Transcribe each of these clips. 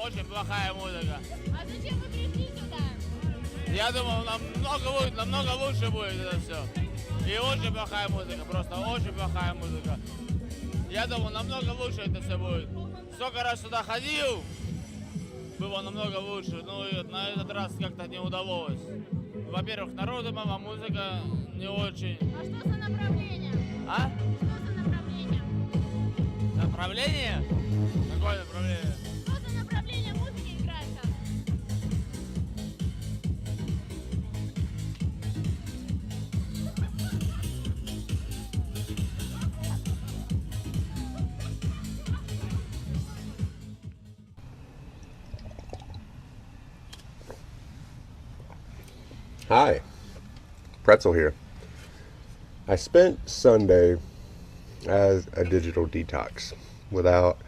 очень плохая музыка. А зачем вы пришли сюда? Я думал, намного лучше будет это все. И очень плохая музыка, просто очень плохая музыка. Я думал, намного лучше это все будет. Сколько раз сюда ходил, было намного лучше. Ну и на этот раз как-то не удалось. Во-первых, народу мало, музыка не очень. А что за направление? А? Что за направление? Направление? Какое направление? Что за направление музыки играет там? Hi, Pretzle here. I spent Sunday as a digital detox without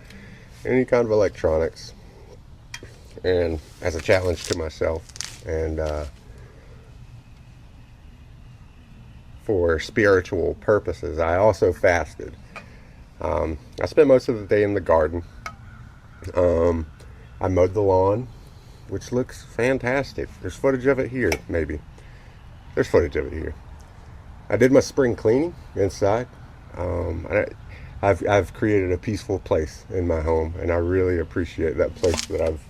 any kind of electronics, and as a challenge to myself, and for spiritual purposes, I also fasted. I spent most of the day in the garden. I mowed the lawn, which looks fantastic. There's footage of it here, maybe. There's footage of it here. I did my spring cleaning inside. I've created a peaceful place in my home, and I really appreciate that place that I've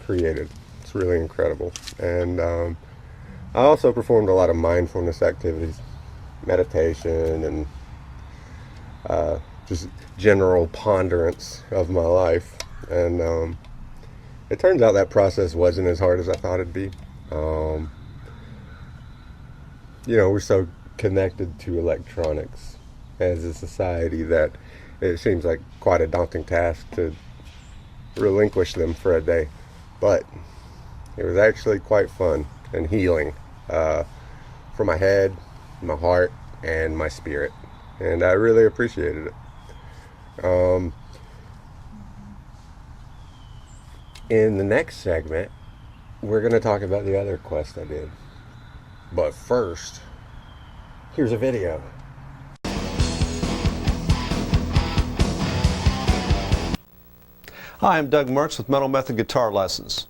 created. It's really incredible. And I also performed a lot of mindfulness activities, meditation, and just general ponderance of my life. And it turns out that process wasn't as hard as I thought it'd be. We're so connected to electronics as a society that it seems like quite a daunting task to relinquish them for a day. But it was actually quite fun and healing for my head, my heart, and my spirit. And I really appreciated it. In the next segment, we're going to talk about the other quest I did. But first, here's a video. Hi, I'm Doug Mertz with Metal Method Guitar Lessons.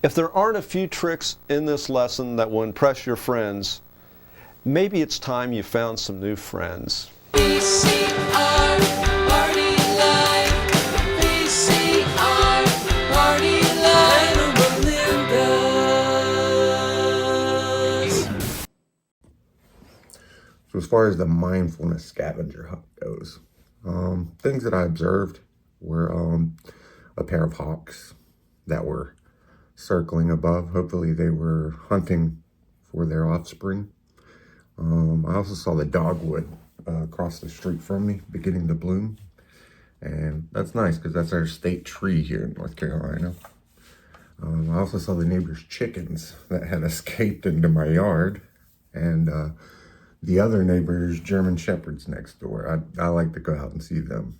If there aren't a few tricks in this lesson that will impress your friends, maybe it's time you found some new friends. VCR Party Life, VCR Party Life, Melinda's. So as far as the mindfulness scavenger hunt goes, things that I observed were a pair of hawks that were circling above. Hopefully they were hunting for their offspring. I also saw the dogwood across the street from me beginning to bloom. And that's nice because that's our state tree here in North Carolina. I also saw the neighbor's chickens that had escaped into my yard. And the other neighbor's German Shepherds next door. I like to go out and see them.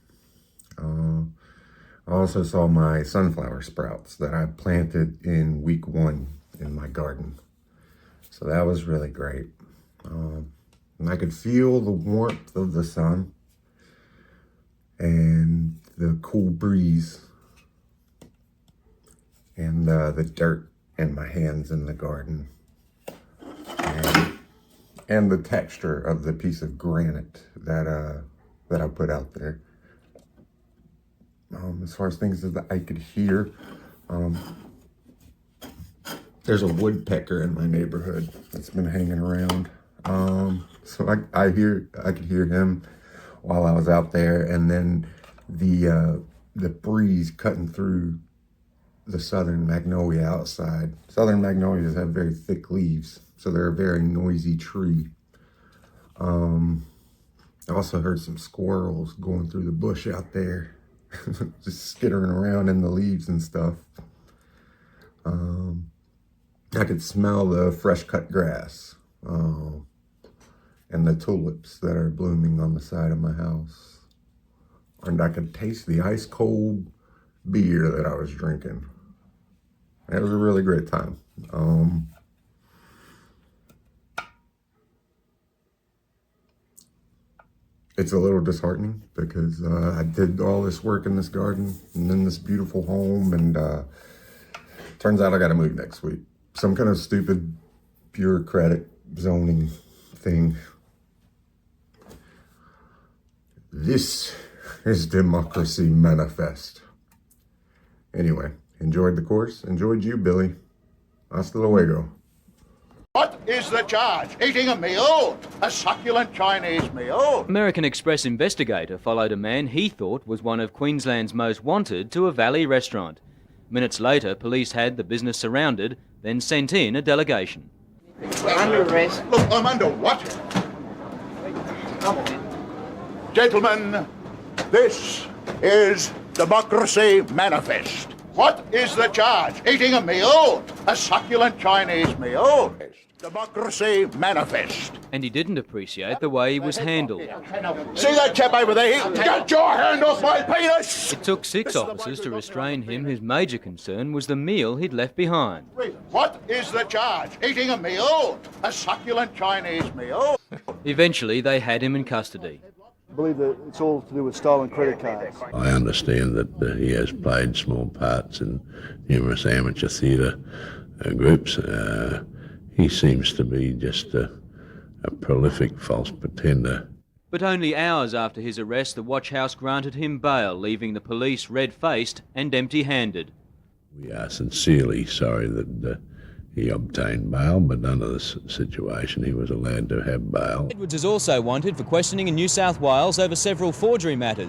I also saw my sunflower sprouts that I planted in week 1 in my garden. So that was really great. And I could feel the warmth of the sun and the cool breeze and the dirt in my hands in the garden. And the texture of the piece of granite that I put out there. As far as things that I could hear, there's a woodpecker in my neighborhood that's been hanging around. So I could hear him while I was out there, and then the breeze cutting through the southern magnolia outside. Southern magnolias have very thick leaves, so they're a very noisy tree. I also heard some squirrels going through the bush out there, just skittering around in the leaves and stuff. I could smell the fresh cut grass and the tulips that are blooming on the side of my house. And I could taste the ice cold beer that I was drinking. It was a really great time. It's a little disheartening because I did all this work in this garden and in this beautiful home, and turns out I gotta move next week. Some kind of stupid bureaucratic zoning thing. This is democracy manifest. Anyway, enjoyed the course. Enjoyed you, Billy. Hasta luego. What is the charge? Eating a meal? A succulent Chinese meal? American Express investigator followed a man he thought was one of Queensland's most wanted to a valley restaurant. Minutes later, police had the business surrounded, then sent in a delegation. We're under arrest. Look, I'm under what? Gentlemen, this is democracy manifest. What is the charge? Eating a meal? A succulent Chinese meal? Democracy manifest. And he didn't appreciate the way he was handled. See that chap over there? Get your hand off my penis! It took 6 officers to restrain him, whose major concern was the meal he'd left behind. What is the charge? Eating a meal? A succulent Chinese meal? Eventually, they had him in custody. I believe that it's all to do with stolen credit cards. I understand that he has played small parts in numerous amateur theatre groups. He seems to be just a prolific false pretender. But only hours after his arrest, the watch house granted him bail, leaving the police red-faced and empty-handed. We are sincerely sorry that he obtained bail, but under this situation he was allowed to have bail. Edwards is also wanted for questioning in New South Wales over several forgery matters.